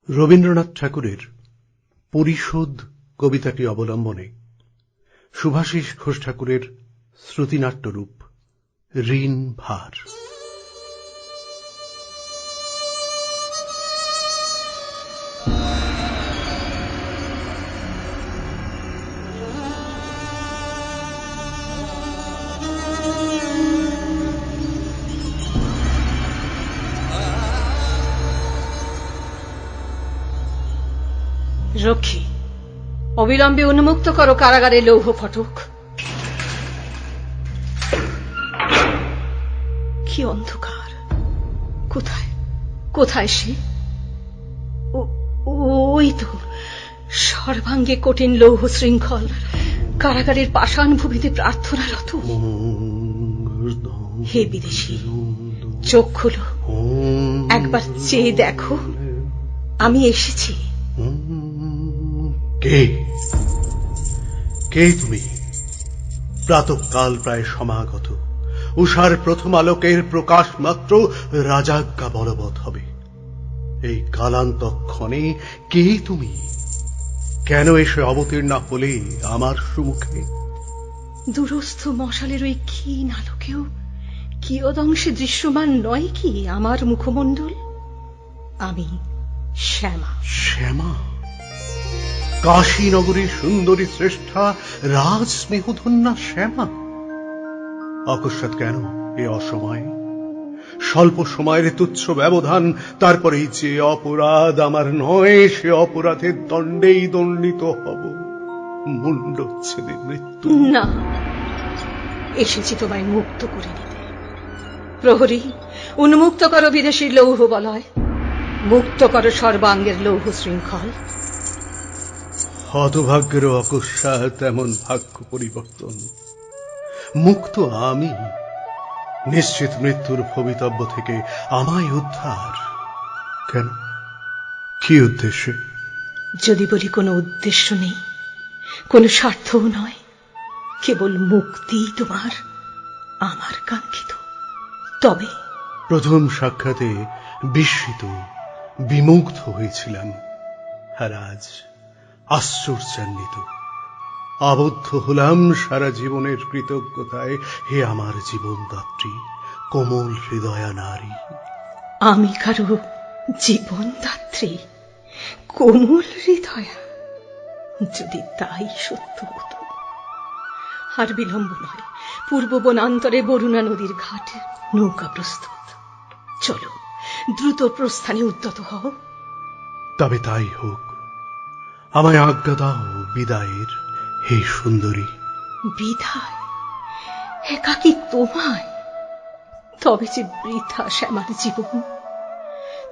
রবীন্দ্রনাথ ঠাকুরের পরিশোধ কবিতাটি অবলম্বনে শুভাশিস ঘোষ ঠাকুরের শ্রুতিনাট্যরূপ ঋণ ভার। রক্ষী, অবিলম্বে উন্মুক্ত করো কারাগারে লৌহ ফটক। কি অন্ধকার! কোথায় কোথায় সে? ওই তো সর্বাঙ্গে কঠিন লৌহ শৃঙ্খল, কারাগারের পাষাণ ভূমিতে প্রার্থনারত। হে বিদেশী, চোখ খুলো, একবার চেয়ে দেখো, আমি এসেছি। কে কে তুমি? প্রাতঃকাল প্রায় সমাগত, উষার প্রথম আলোকের প্রকাশ মাত্র রাজাজ্ঞা বলবৎ হবে। এই কালান্তক্ষণে কে তুমি? কেন এসে অবতীর্ণ হলে আমার সুমুখে? দূরস্থ মশালের ওই ক্ষীণ আলোকেও কিয়দংশে দৃশ্যমান নয় কি আমার মুখমণ্ডল? আমি শ্যামা। শ্যামা? কাশীনগরীর সুন্দরী শ্রেষ্ঠা রাজ স্নেহধন্যা শ্যামা? অকস্মাৎ কেন এ অসময়ে? স্বল্প সময়ের তুচ্ছ ব্যবধান, তারপরেই যে অপরাধ আমার নয়, সে অপরাধের দণ্ডেই দণ্ডিত হব, মুণ্ডচ্ছেদে মৃত্যু। না, এসেছি তোমায় মুক্ত করে নিতে। প্রহরী, উন্মুক্ত করো বিদেশীর লৌহ বলয়, মুক্ত করো সর্বাঙ্গের লৌহ শৃঙ্খল। হতভাগ্যেরও অকস্মাৎ এমন ভাগ্য পরিবর্তন। মুক্ত আমি, নিশ্চিত মৃত্যুর ভবিতব্য থেকে আমায় উদ্ধার। কেন? কি উদ্দেশ্যে? যদি বলি কোনো উদ্দেশ্য নেই, কোনো স্বার্থও নয়, কেবল মুক্তি তোমার আমার কাঙ্ক্ষিত, তবে। প্রথম সাক্ষাতে বিস্মিত বিমুগ্ধ হয়েছিলাম, আর আজ আশ্চর্যান্বিত আবদ্ধ হলাম সারা জীবনের কৃতজ্ঞতায়। হে আমার জীবনদাত্রী, কোমল হৃদয়া নারী। আমি কারো জীবনদাত্রী, কোমল হৃদয়া? যদি তাই সত্য হতো! আর বিলম্ব নয়, পূর্ব বনান্তরে বরুণা নদীর ঘাট, নৌকা প্রস্তুত। চলো, দ্রুত প্রস্থানে উদ্যত হও। তবে তাই হোক, আমায় আজ্ঞা দাও বিদায়ের, হে সুন্দরী। বিদায়? একাকী তোমায়? তবে যে বৃথা শ্যামার জীবন।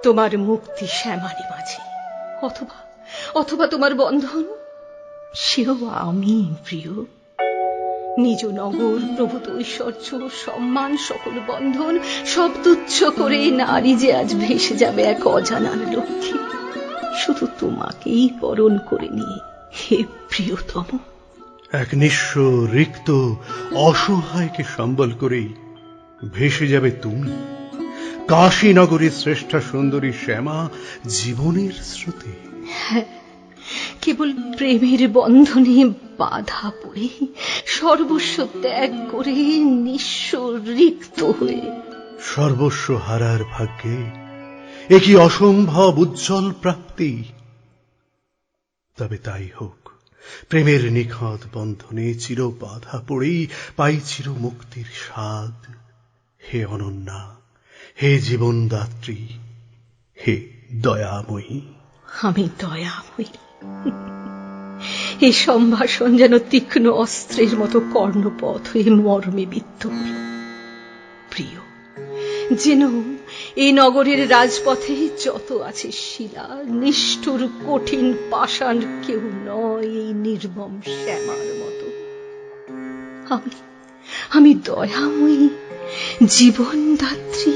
তোমার মুক্তি শ্যামারই মাঝে, অথবা অথবা তোমার বন্ধন, সেও আমি প্রিয়। নিজ নগর, প্রভূত ঐশ্বর্য, সম্মান, সকল বন্ধন সব তুচ্ছ করে নারী যে আজ ভেসে যাবে এক অজানার লক্ষ্যে, শুধু তোমাকেই বরণ করে নিয়ে। হে প্রিয়তম! এক নিঃস্ব, রিক্ত, অসহায়কে সম্বল করেই ভেসে যাবে তুমি, কাশীনগরীর শ্রেষ্ঠা সুন্দরী শ্যামা, জীবনের স্রোতে। হ্যাঁ, কেবল প্রেমের বন্ধনে বাধা পড়ে, সর্বস্ব ত্যাগ করে, নিঃস্ব, রিক্ত হয়ে। সর্বস্ব হারার ভাগ্যে এ কি অসম্ভব উজ্জ্বল প্রাপ্তি! তবে তাই হোক, প্রেমের নিখত বন্ধনে চির বাধা পড়েই পাই চির মুক্তির স্বাদ। হে অনন্যা, হে জীবনদাত্রী, হে দয়াময়ী। আমি দয়াময়ী? এই সম্ভাষণ যেন তীক্ষ্ণ অস্ত্রের মতো কর্ণপথ হয়ে মর্মে বিদ্ধ হল। প্রিয়, যেন এই নগরের রাজপথে যত আছে শিলা, নিষ্ঠুর কঠিন পাষাণ কেউ নয় এই নির্মম শ্যামার মতো। আমি দয়াময়ী, জীবনদাত্রী,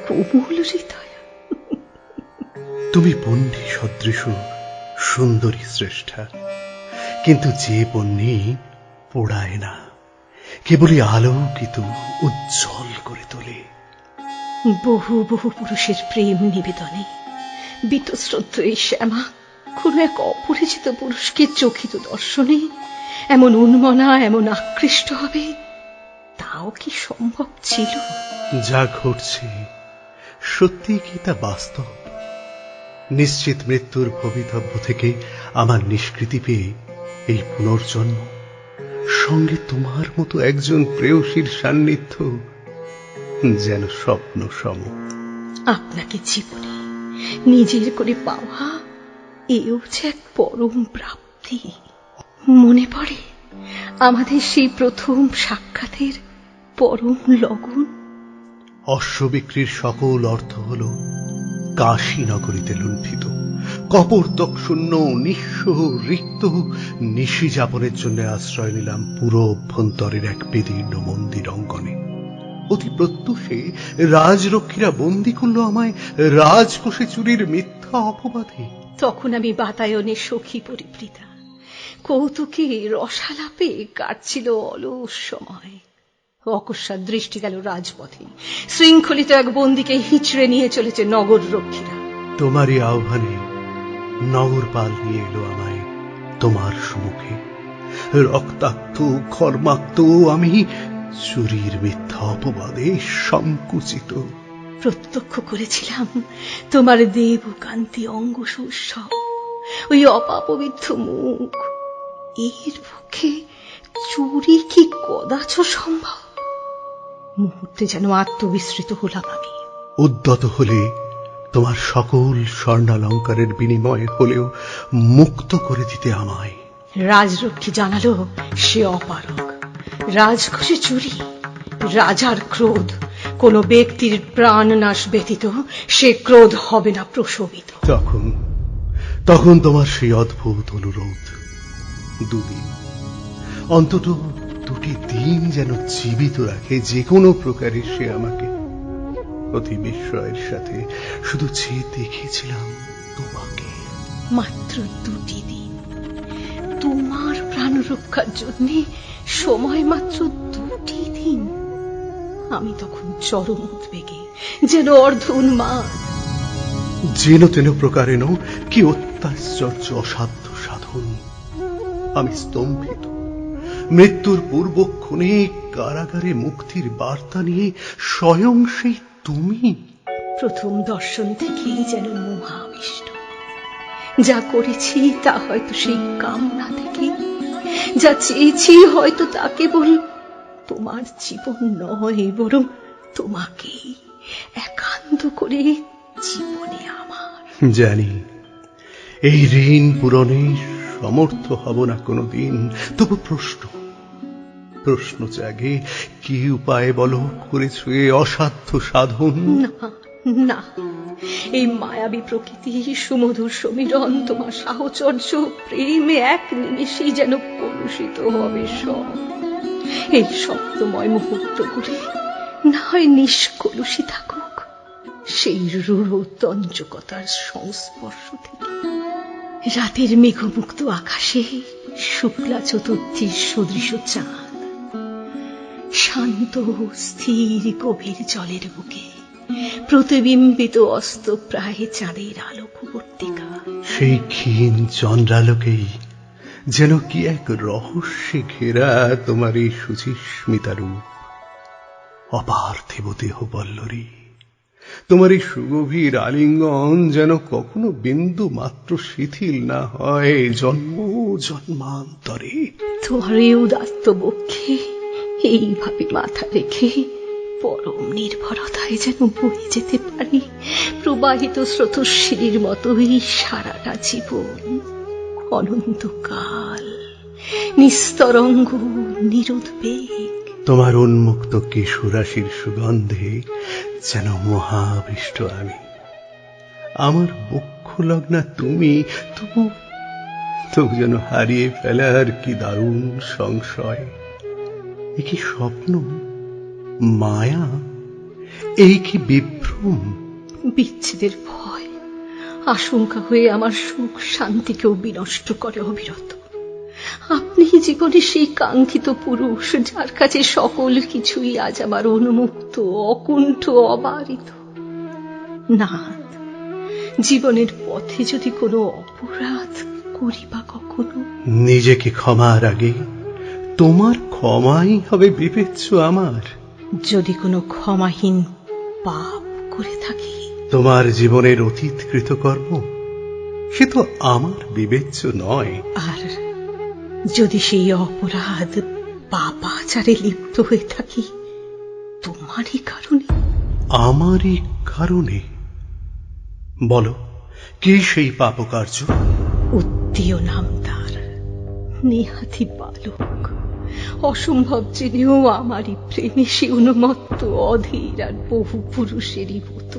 কোমল হৃদয়া। তুমি বহ্নি সদৃশ সুন্দরী শ্রেষ্ঠা, কিন্তু যে বহ্নি পোড়ায় না, কেবলই আলোকিত উজ্জ্বল করে তোলে। বহু বহু পুরুষের প্রেম নিবেদনে বীতশ্রদ্ধ এই শ্যামা কোন এক অপরিচিত পুরুষকে চকিত দর্শনে এমন উন্মনা, এমন আকৃষ্ট হবে, তাও কি সম্ভব ছিল? যা ঘটছে সত্যি কি তা বাস্তব? নিশ্চিত মৃত্যুর ভবিতব্য থেকে আমার নিষ্কৃতি পেয়ে এই পুনর্জন্ম, সঙ্গে তোমার মতো একজন প্রেয়সীর সান্নিধ্য যেন স্বপ্ন সম। আপনাকে জীবনে নিজের করে পাওয়া এও যে এক পরম প্রাপ্তি। মনে পড়ে আমাদের সেই প্রথম সাক্ষাতের পরম লগন। অশ্ব বিক্রির সকল অর্থ হল কাশী নগরীতে লুণ্ঠিত, কপর্দক শূন্য, নিঃস্ব, রিক্ত নিশি যাপনের জন্য আশ্রয় নিলাম পুরো অভ্যন্তরের এক বিদীর্ণ মন্দির অঙ্গনে। অতি প্রত্যুষে রাজরক্ষীরা বন্দী করল আমায় রাজকোষে চুরির মিথ্যা অপবাদে। তখন আমি বাতায়নে সখী পরিবৃতা, কৌতুকে রসালাপে কাটছিল অলস সময়। অকস্মাৎ দৃষ্টি গেল রাজপথে, শৃঙ্খলিত এক বন্দীকে হিচড়ে নিয়ে চলেছে নগর রক্ষীরা। তোমারই আহ্বানে নগরপাল নিয়ে এলো আমায় তোমার সম্মুখে। রক্তাক্ত খর্মাক্ত আমি চুরির মিথ্যা অপবাদে সংকুচিত। প্রত্যক্ষ করেছিলাম তোমার দেবকান্তি অঙ্গুশ উৎসব, ওই অপাপবিদ্ধ মুখ। এর পক্ষে চুরি কি কদাচ সম্ভব? মুহূর্তে যেন আত্মবিস্মৃত হলাম আমি। উদ্যত হলে তোমার সকল স্বর্ণালঙ্কারের বিনিময়ে হলেও মুক্ত করে দিতে আমায়। রাজরক্ষী জানালো সে অপারগ। রাজকোষে চুরি, রাজার ক্রোধ, কোন ব্যক্তির প্রাণনাশ ব্যতীত সে ক্রোধ হবে না প্রশমিত। তখন তোমার সেই অদ্ভুত অনুরোধ, দুদিন অন্তত, দুটি দিন যেন জীবিত রাখে যে কোনো প্রকারে সে আমাকে। অতি বিস্ময়ের সাথে শুধু চেয়ে দেখেছিলাম তোমাকে। মাত্র দুটি দিন, তোমার প্রাণ রক্ষার জন্য সময় মাত্র দুটি দিন। আমি তখন চরম উদ্বেগে, যেন অর্ধ উন্মাদ। যেন তেন প্রকারেণ কি অত্যাশ্চর্য অসাধ্য সাধন। আমি স্তম্ভিত। মৃত্যুর পূর্বক্ষণে কারাগারে মুক্তির বার্তা নিয়ে স্বয়ং সেই তুমি। প্রথম দর্শন থেকেই যেন মোহাবিষ্ট। যা করেছি তা হয়তো সেই কামনা থেকে, যা চেয়েছি হয়তো তা কেবল তোমার জীবন নয়, বরং তোমাকেই একান্ত করে জীবনে আমার। জানি এই ঋণ পূরণে সমর্থ হব না কোনোদিন, তবু প্রশ্ন জাগে, কি উপায় বলো করেছ এ অসাধ্য সাধন? না, এই মায়াবী প্রকৃতি, সুমধুর সমীরণ, তোমার সাহচর্য, প্রেমে এক নিমেষেই যেন কলুষিত হবে সব। এই শব্দময় মুহূর্তগুলি না হয় নিষ্কলুষী থাকুক সেই রূঢ় তঞ্চকতার সংস্পর্শ থেকে। রাতের মেঘমুক্ত আকাশে শুক্লা চতুর্থীর সদৃশ চাঁদ, শান্ত স্থির গভীর জলের বুকে প্রতিবিম্বিত অস্ত প্রায় চাঁদের আলোকবর্তিকা। সেই ক্ষীণ চন্দ্রালোকেই যেন কি এক রহস্যে ঘেরা তোমার এই শুচিস্মিতা রূপ। অপার্থিব দেহ বল্লরী, তোমার এই সুগভীর আলিঙ্গন যেন কখনো বিন্দু মাত্র শিথিল না হয় জন্ম জন্মান্তরে। তোমার এই উদাত্ত বক্ষে এইভাবে মাথা রেখে পরম নির্ভরতায় যেন বয়ে যেতে পারি প্রবাহিত স্রোতস্বিনীর মতোই সারাটা জীবন। অনন্তকাল নিস্তরঙ্গ নিরুদ্বেগ। তোমার উন্মুক্ত কেশরাশির সুগন্ধে যেন মহাবিষ্ট আমি। আমার বক্ষ লগ্না তুমি, তবু যেন হারিয়ে ফেলার কি দারুণ সংশয়। এ কি স্বপ্ন, মায়া, এই কি বিভ্রম? বিচ্ছেদের ভয় আশঙ্কা হয়ে আমার সুখ শান্তিকেও বিনষ্ট করে অবিরত। আপনি জীবনে সেই কাঙ্ক্ষিত পুরুষ, যার কাছে সকল কিছুই আজ আমার উন্মুক্ত, অকুণ্ঠ, অবারিত। নাথ, জীবনের পথে যদি কোনো অপরাধ করি বা কখনো, নিজেকে ক্ষমার আগে তোমার ক্ষমাই হবে বিবেচ্য আমার। যদি কোনো ক্ষমাহীন পাপ করে থাকি, তোমার জীবনের অতীত কৃতকর্ম সে তো আমার বিবেচ্য নয়। আর যদি সেই অপরাধ পাপাচারে লিপ্ত হয়ে থাকি, তোমারই কারণে। আমারই কারণে? বলো, কি সেই পাপকার্য? উত্তীয় নাম তার, নেহাতি বালক, অসম্ভব জেনেও আমারই প্রেমে সে উন্মত্ত, অধীর আর বহু পুরুষেরই মতো।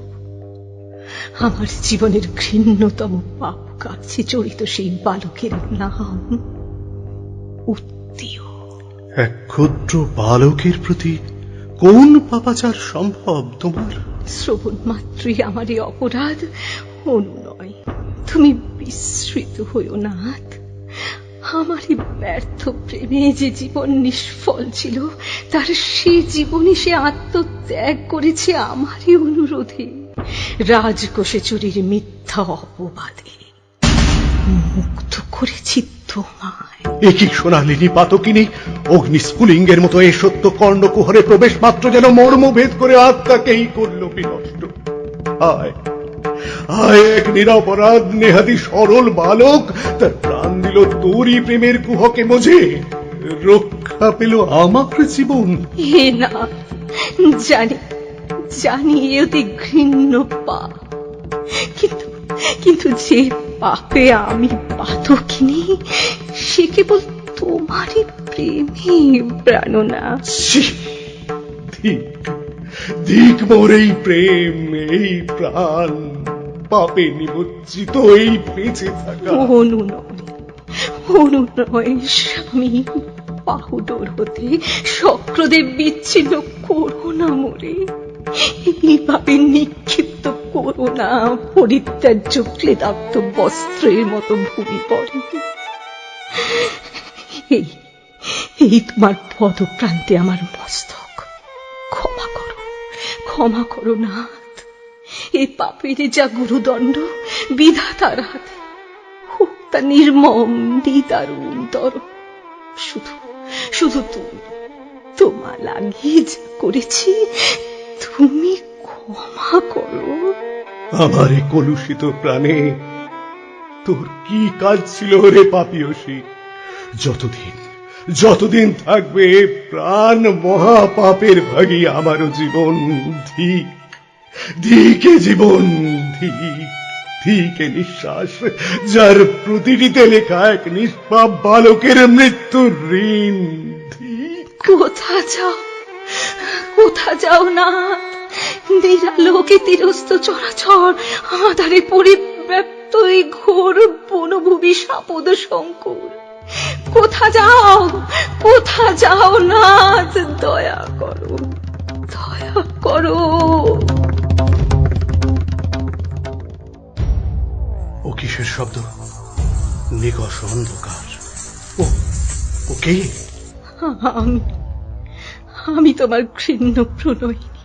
আমার জীবনের ঘৃণ্যতম পাপ কার্যে জড়িত সেই বালকের নাম উত্তীয়। এক ক্ষুদ্র বালকের প্রতি কোন পাপাচার সম্ভব তোমার? শ্রবণ মাত্রই আমার এই অপরাধ অনুনয়। তুমি বিস্মৃত হইও নাথ। আমার এই ব্যর্থ প্রেমে যে জীবন নিষ্ফল ছিল, তার সে জীবনে সে আত্মত্যাগ করেছে আমারই অনুরোধে, রাজকোষে চুরির মিথ্যা অপবাদে। মুক্ত করেছি তোমায়। একই সোনালিনী পাতকিনী অগ্নিস্ফুলিঙ্গের মতো এ সত্য কর্ণকুহরে প্রবেশ মাত্র যেন মর্মভেদ করে আত্মাকেই করল বিনষ্ট। আয় আয়, এক নিরপরাধ নেহাতি সরল বালক তার প্রাণ দিল তোরই প্রেমের কুহকে বোঝে, রক্ষা পেল আমার জীবন। এ না, জানি জানি এ অতি ঘৃণ্য পাপ, কিন্তু কিন্তু যে পাপে আমি পাতকিনী, সে কেবল তোমারই প্রেমে প্রাণনা। ধিক ধিক মোর এই প্রেম, এই প্রাণ, পাপে নিমজ্জিত এই বেঁচে থাকা। অনুনয় স্বামী, বাহুডোর হতে শক্রদেব বিচ্ছিন্ন করো না মোরে, এইভাবে নিক্ষিপ্ত করো না পরিত্যাজ্য ক্লেদাক্ত বস্ত্রের মতো ভূমি পড়ে। এই তোমার পদপ্রান্তে আমার মস্তক, ক্ষমা করো, ক্ষমা করো নাথ। এই পাপের যা গুরুদণ্ড বিধাতার হাতে, হোক তা নির্মম নিদারুণতর। শুধু শুধু তোমার লাগিয়ে যা করেছি, তুমি ক্ষমা করো। আমার এই কলুষিত প্রাণে তোর কি কাজ ছিল রে পাপিয়সী? যতদিন থাকবে প্রাণ মহাপাপের ভাগী আমারও জীবন। ধিক ধিকে জীবন, ধিকে নিঃশ্বাস, যার প্রতিটিতে লেখা এক নিষ্পাপ বালকের মৃত্যুর ঋণ। কোথা যাও না, নিরালোকে তীরস্থ চরাচর আধারে পরিব্যাপ্ত এই ঘোর বনভূমি সাপদ সংকুল। কোথা যাও নাথ, দয়া করো, দয়া করো। ও কিসের শব্দ? নিকষ অন্ধকার। ও কে? আমি তোমার ঘৃণ্য প্রণয়িনী,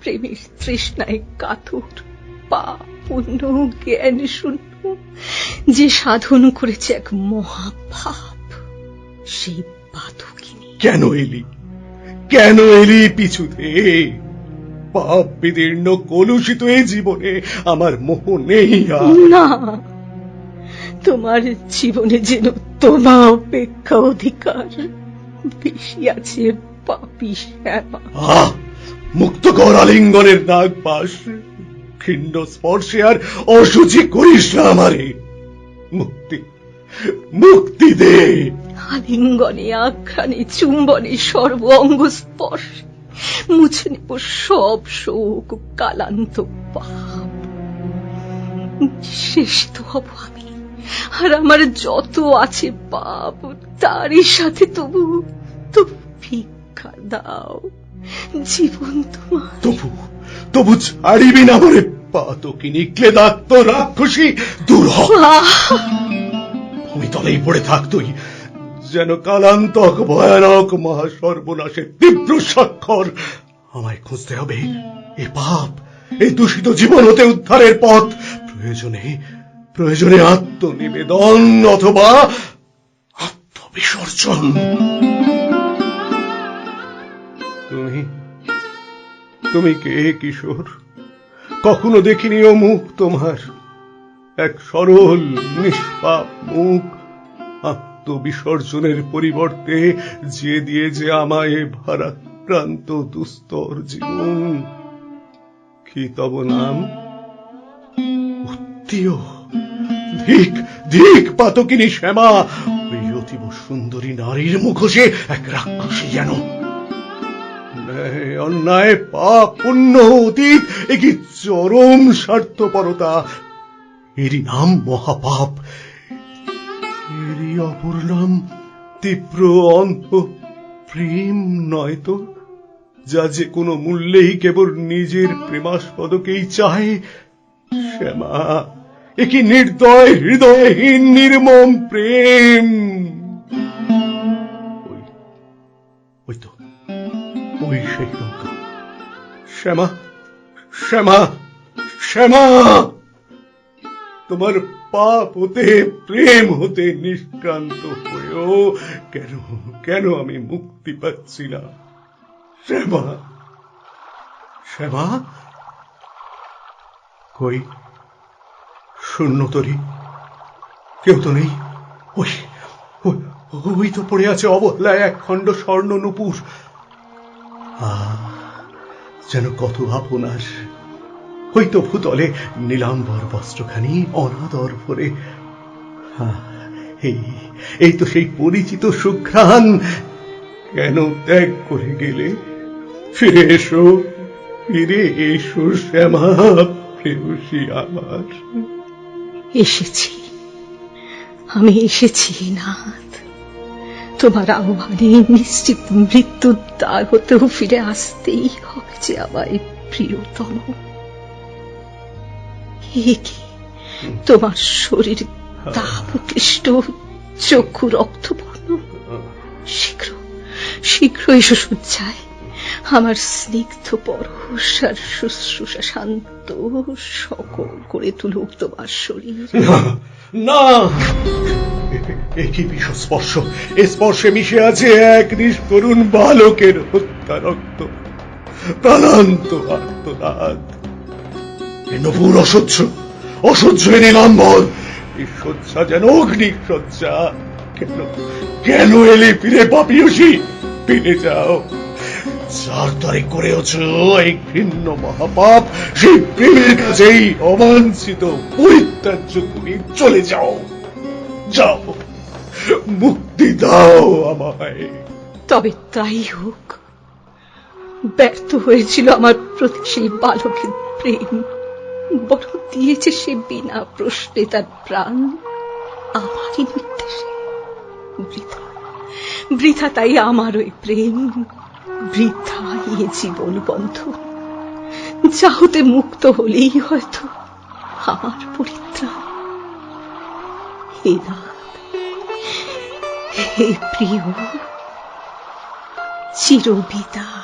প্রেমের তৃষ্ণায় কাতর, পাপ পুণ্য জ্ঞান শূন্য, যে সাধন করেছে এক মহাপাপ, সেই পাতকিনী। কেন এলি পিছুতে? পাপ বিদীর্ণ কলুষিত এ জীবনে আমার মোহ নেই আর। না, তোমার জীবনে যেন তোমা অপেক্ষা অধিকার বেশি আছে পাপী শ্যামা। মুক্ত কর আলিঙ্গনের নাগ পাশ, ঘৃণ্য স্পর্শে আর অসুচি করিস না আমারে। মুক্তি দে। আলিঙ্গনে, আঘ্রাণে, চুম্বনে, সর্ব অঙ্গ স্পর্শে মুছে নেব সব শোক, কালান্ত পাপ। শেষ তো হব আমি, আর আমার যত আছে পাপ তারই সাথে তবু ভিক্ষা দাও, জীবন তোমার। তবু ছাড়িবি না মরে পাতকিনী, ক্লেদাক্ত রাক্ষসী, দূর হ। ভূমিতলেই পড়ে থাক তুই, যেন কালান্তক ভয়ানক মহাসর্বনাশের তীব্র স্বাক্ষর। আমায় খুঁজতে হবে এ পাপ, এই দূষিত জীবন হতে উদ্ধারের পথ। প্রয়োজনে আত্মনিবেদন অথবা আত্মবিসর্জন। তুমি কে কিশোর? কখনো দেখিনি ও মুখ তোমার, এক সরল নিষ্পাপ মুখ। আত্মবিসর্জনের পরিবর্তে যে দিয়ে যে আমায় ভারাক্রান্ত দুস্তর জীবন। কি তব নাম? উত্তীয়। ধিক ধিক পাতকিনী শ্যামা, ওই অতীব সুন্দরী নারীর মুখোশে এক রাক্ষসী যেন। অন্যায় পাপ পুণ্য অতীত, এ কি চরম স্বার্থপরতা। এরই নাম মহাপাপ, এরই অপর নাম তীব্র অন্ধ প্রেম নয় তো, যা যে কোনো মূল্যেই কেবল নিজের প্রেমাস্পদকেই চায়। শ্যামা, এ কি নির্দয় হৃদয়হীন নির্মম প্রেম। ওই তো, ওই সেই নৌকা। শ্যামা, শ্যামা, শ্যামা, তোমার পাপ হতে প্রেম হতে নিষ্ক্রান্ত হয়েও কেন কেন আমি মুক্তি পাচ্ছি না? শ্যামা, শ্যামা, কই শূন্যতরী, কেউ তো নেই। ওই ওই তো পড়ে আছে অবহেলায় এক খণ্ড স্বর্ণ নূপুর। যেন কত আপনার। ওই তো ভূতলে নীলাম্বর বস্ত্রখানি অনাদর ভরে। এই তো সেই পরিচিত সুঘ্রাণ। কেন ত্যাগ করে গেলে? ফিরে এসো, ফিরে এসো শ্যামা, প্রেয়সী আমার। এসেছি, আমি এসেছি নাথ। তোমার আহ্বানে নিশ্চিত মৃত্যুর দ্বার হতেও ফিরে আসতেই হবে যে আমায় প্রিয়তম। কি তোমার শরীর তাপক্লিষ্ট, চক্ষু রক্তবর্ণ। শীঘ্র শীঘ্র এসো শয্যায়। আমার স্নিগ্ধ পরশ আর শুশ্রূষা শান্ত সকল করে তুলুক তোমার শরীর। না, একই বিষ স্পর্শ, এ স্পর্শে মিশে আছে এক নিষ্করুণ বালকের হত্যা রক্ত, প্রাণান্ত আর্তনাদ। নপুর অসহ্য, অসহ্য নীলাম্বর। এই শয্যা যেন অগ্নি শয্যা। কেন কেন এলে ফিরে পাপিয়সী? ফিরে যাও। যার তারে করেছ এই ঘৃণ্য মহাপাপ, সেই প্রেমের কাছেই অবাঞ্ছিত পরিত্যাজ্য তুমি চলে যাও। যাও, মুক্তি দাও আমায়। তবে তাই হোক। ব্যর্থ হয়েছিল আমার প্রতি সেই বালকের প্রেম, বড় দিয়েছে সে বিনা প্রশ্নে তার প্রাণ আমারই নির্দেশে। বৃথা বৃথা তাই আমার ওই প্রেম, বৃথা এ জীবন বন্ধ। যা হতে মুক্ত হলেই হয়তো আমার পরিত্রাণ। হে নাথ, হে প্রিয়, চিরবিদায়।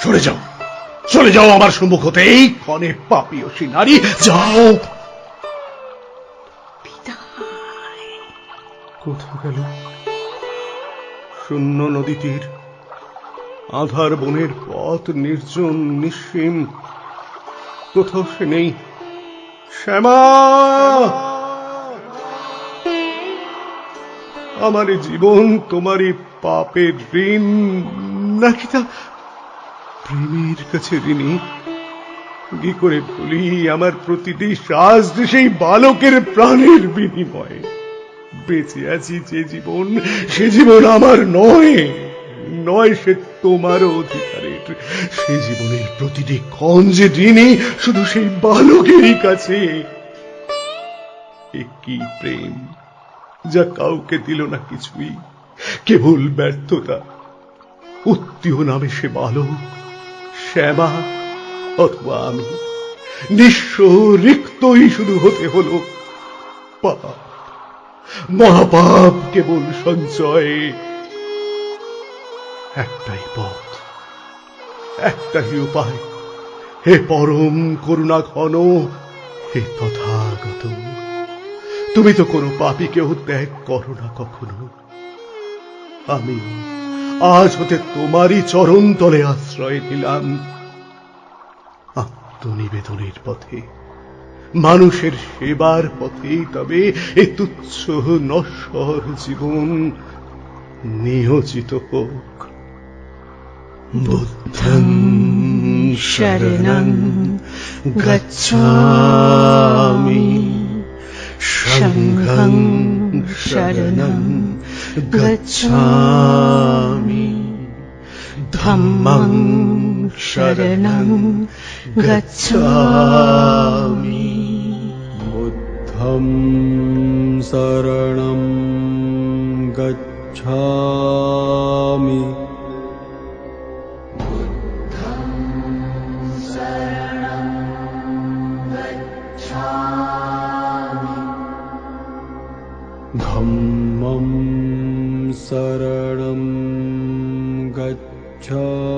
সরে যাও, চলে যাও আমার সম্মুখ হতে, এই ক্ষণে পাপিয়সী নারী, যাও। বিদায়। কোথা গেল শূন্য নদী তীর, আধার বনের পথ নির্জন নিঃসীম? কোথাও সে নেই। শ্যামা, আমার জীবন তোমারই পাপের ঋণ, নাকি তা প্রেমের কাছে ঋণী? কি করে বলি আমার প্রতিটি শ্বাস সেই বালকের প্রাণের বিনিময়ে? বেঁচে আছি যে জীবন, সে জীবন আমার নয়, নয় সে তোমারও অধিকারের। সে জীবনের প্রতিটি ক্ষণ যে ঋণী শুধু সেই বালকেরই কাছে। কি প্রেম যা কাউকে দিল না কিছুই, কেবল ব্যর্থতা। উত্তীয় নামে সে বালক, শ্যামা অথবা আমি, নিঃস্ব রিক্তই শুধু হতে হলো। পাপ, মহাপাপ কেবল সঞ্চয়। একটাই পথ, একটাই উপায়। হে পরম করুণা ঘন, হে তথাগত, তুমি তো কোনো পাপীকেও ত্যাগ করো না কখনো। আমি আজ হতে তোমারই চরণ তলে আশ্রয় নিলাম। আত্মনিবেদনের পথে, মানুষের সেবার পথেই তবে এ তুচ্ছ নশ্বর জীবন নিয়োজিত হোক। বুদ্ধং শরণং গচ্ছামি, সংঘং শরণং গচ্ছামি, ধম্মং শরণং গচ্ছামি, বুদ্ধং শরণং গচ্ছামি, ধম্মং শরণং গচ্ছামি।